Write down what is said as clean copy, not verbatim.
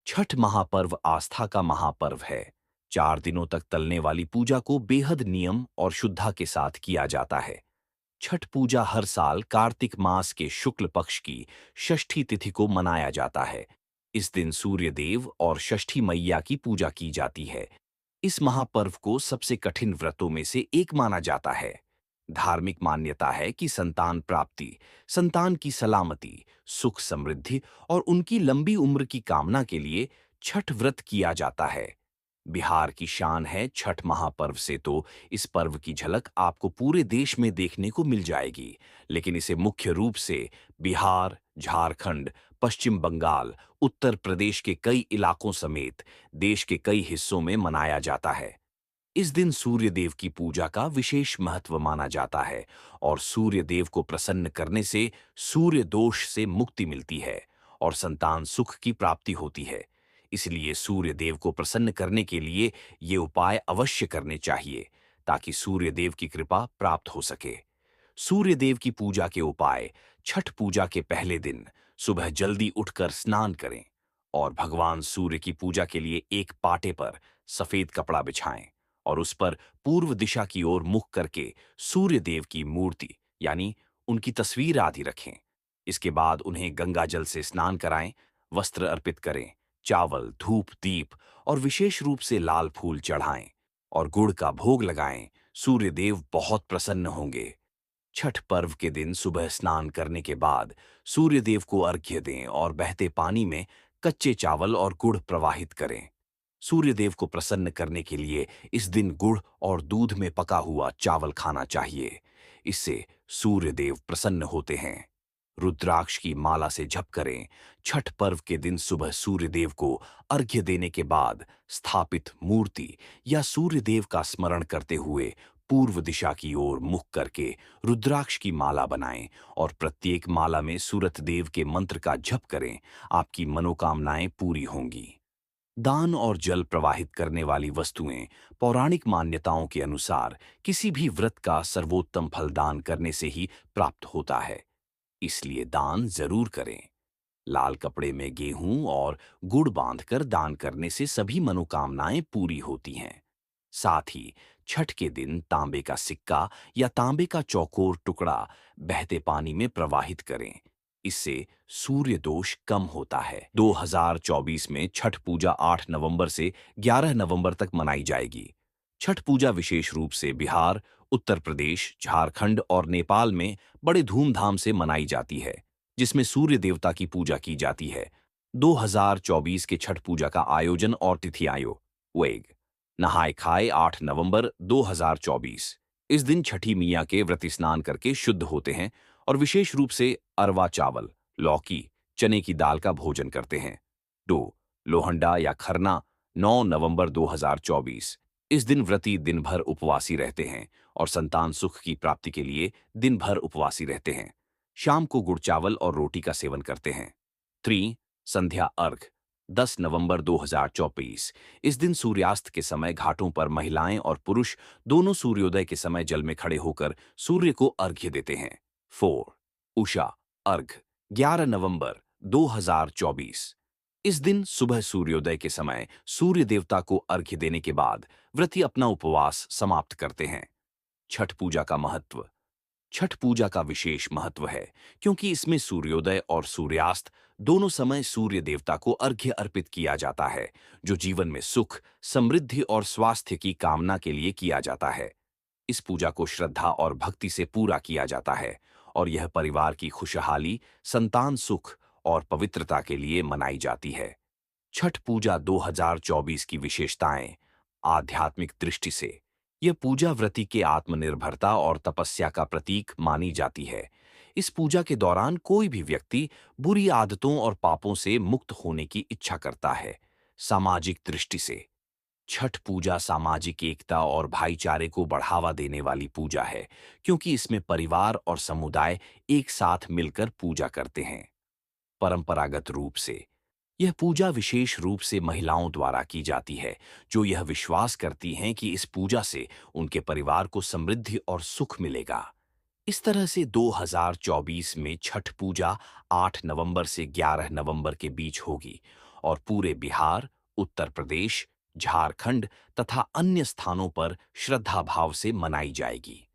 छठ महापर्व आस्था का महापर्व है। 4 दिनों तक चलने वाली पूजा को बेहद नियम और शुद्धा के साथ किया जाता है। छठ पूजा हर साल कार्तिक मास के शुक्ल पक्ष की षष्ठी तिथि को मनाया जाता है। इस दिन सूर्य देव और षष्ठी मैया की पूजा की जाती है। इस महापर्व को सबसे कठिन व्रतों में से एक माना जाता है। धार्मिक मान्यता है कि संतान प्राप्ति, संतान की सलामती, सुख समृद्धि और उनकी लंबी उम्र की कामना के लिए छठ व्रत किया जाता है। बिहार की शान है छठ महापर्व से तो इस पर्व की झलक आपको पूरे देश में देखने को मिल जाएगी, लेकिन इसे मुख्य रूप से बिहार, झारखंड, पश्चिम बंगाल, उत्तर प्रदेश के कई इलाकों समेत देश के कई हिस्सों में मनाया जाता है। इस दिन सूर्य देव की पूजा का विशेष महत्व माना जाता है और सूर्य देव को प्रसन्न करने से सूर्य दोष से मुक्ति मिलती है और संतान सुख की प्राप्ति होती है। इसलिए सूर्य देव को प्रसन्न करने के लिए ये उपाय अवश्य करने चाहिए ताकि सूर्य देव की कृपा प्राप्त हो सके। सूर्य देव की पूजा के उपाय: छठ पूजा के पहले दिन सुबह जल्दी उठकर स्नान करें और भगवान सूर्य की पूजा के लिए एक पाटे पर सफेद कपड़ा बिछाएं और उस पर पूर्व दिशा की ओर मुख करके सूर्य देव की मूर्ति यानी उनकी तस्वीर आदि रखें। इसके बाद उन्हें गंगा जल से स्नान कराएं, वस्त्र अर्पित करें, चावल, धूप, दीप और विशेष रूप से लाल फूल चढ़ाएं और गुड़ का भोग लगाएं। सूर्य देव बहुत प्रसन्न होंगे। छठ पर्व के दिन सुबह स्नान करने के बाद सूर्य देव को अर्घ्य दें और बहते पानी में कच्चे चावल और गुड़ प्रवाहित करें। सूर्य देव को प्रसन्न करने के लिए इस दिन गुड़ और दूध में पका हुआ चावल खाना चाहिए। इससे सूर्य देव प्रसन्न होते हैं। रुद्राक्ष की माला से जप करें। छठ पर्व के दिन सुबह सूर्य देव को अर्घ्य देने के बाद स्थापित मूर्ति या सूर्य देव का स्मरण करते हुए पूर्व दिशा की ओर मुख करके रुद्राक्ष की माला बनाएं और प्रत्येक माला में सूरत देव के मंत्र का जप करें। आपकी मनोकामनाएं पूरी होंगी। दान और जल प्रवाहित करने वाली वस्तुएं: पौराणिक मान्यताओं के अनुसार किसी भी व्रत का सर्वोत्तम फल दान करने से ही प्राप्त होता है, इसलिए दान जरूर करें। लाल कपड़े में गेहूं और गुड़ बांधकर दान करने से सभी मनोकामनाएं पूरी होती हैं। साथ ही छठ के दिन तांबे का सिक्का या तांबे का चौकोर टुकड़ा बहते पानी में प्रवाहित करें। इससे सूर्य दोष कम होता है। 2024 में छठ पूजा 8 नवंबर से 11 नवंबर तक मनाई जाएगी। छठ पूजा विशेष रूप से बिहार, उत्तर प्रदेश, झारखंड और नेपाल में बड़े धूमधाम से मनाई जाती है, जिसमें सूर्य देवता की पूजा की जाती है। 2024 के छठ पूजा का आयोजन और तिथियां: वेग नहाय खाए 8 नवंबर 2024। इस दिन छठी मियाँ के व्रत स्नान करके शुद्ध होते हैं और विशेष रूप से अरवा चावल, लौकी, चने की दाल का भोजन करते हैं। 2 लोहंडा या खरना 9 नवंबर 2024। इस दिन व्रती दिन भर उपवासी रहते हैं और संतान सुख की प्राप्ति के लिए दिन भर उपवासी रहते हैं। शाम को गुड़ चावल और रोटी का सेवन करते हैं। 3 संध्या अर्घ 10 नवंबर 2024। इस दिन सूर्यास्त के समय घाटों पर महिलाएं और पुरुष दोनों सूर्योदय के समय जल में खड़े होकर सूर्य को अर्घ्य देते हैं। 4 उषा अर्घ 11 नवंबर 2024। इस दिन सुबह सूर्योदय के समय सूर्य देवता को अर्घ्य देने के बाद व्रती अपना उपवास समाप्त करते हैं। छठ पूजा का महत्व: छठ पूजा का विशेष महत्व है क्योंकि इसमें सूर्योदय और सूर्यास्त दोनों समय सूर्य देवता को अर्घ्य अर्पित किया जाता है, जो जीवन में सुख, समृद्धि और स्वास्थ्य की कामना के लिए किया जाता है। इस पूजा को श्रद्धा और भक्ति से पूरा किया जाता है और यह परिवार की खुशहाली, संतान सुख और पवित्रता के लिए मनाई जाती है। छठ पूजा 2024 की विशेषताएं: आध्यात्मिक दृष्टि से यह पूजा व्रती के आत्मनिर्भरता और तपस्या का प्रतीक मानी जाती है। इस पूजा के दौरान कोई भी व्यक्ति बुरी आदतों और पापों से मुक्त होने की इच्छा करता है। सामाजिक दृष्टि से छठ पूजा सामाजिक एकता और भाईचारे को बढ़ावा देने वाली पूजा है, क्योंकि इसमें परिवार और समुदाय एक साथ मिलकर पूजा करते हैं। परंपरागत रूप से यह पूजा विशेष रूप से महिलाओं द्वारा की जाती है, जो यह विश्वास करती हैं कि इस पूजा से उनके परिवार को समृद्धि और सुख मिलेगा। इस तरह से 2024 में छठ पूजा 8 नवंबर से 11 नवंबर के बीच होगी और पूरे बिहार, उत्तर प्रदेश, झारखंड तथा अन्य स्थानों पर श्रद्धा भाव से मनाई जाएगी।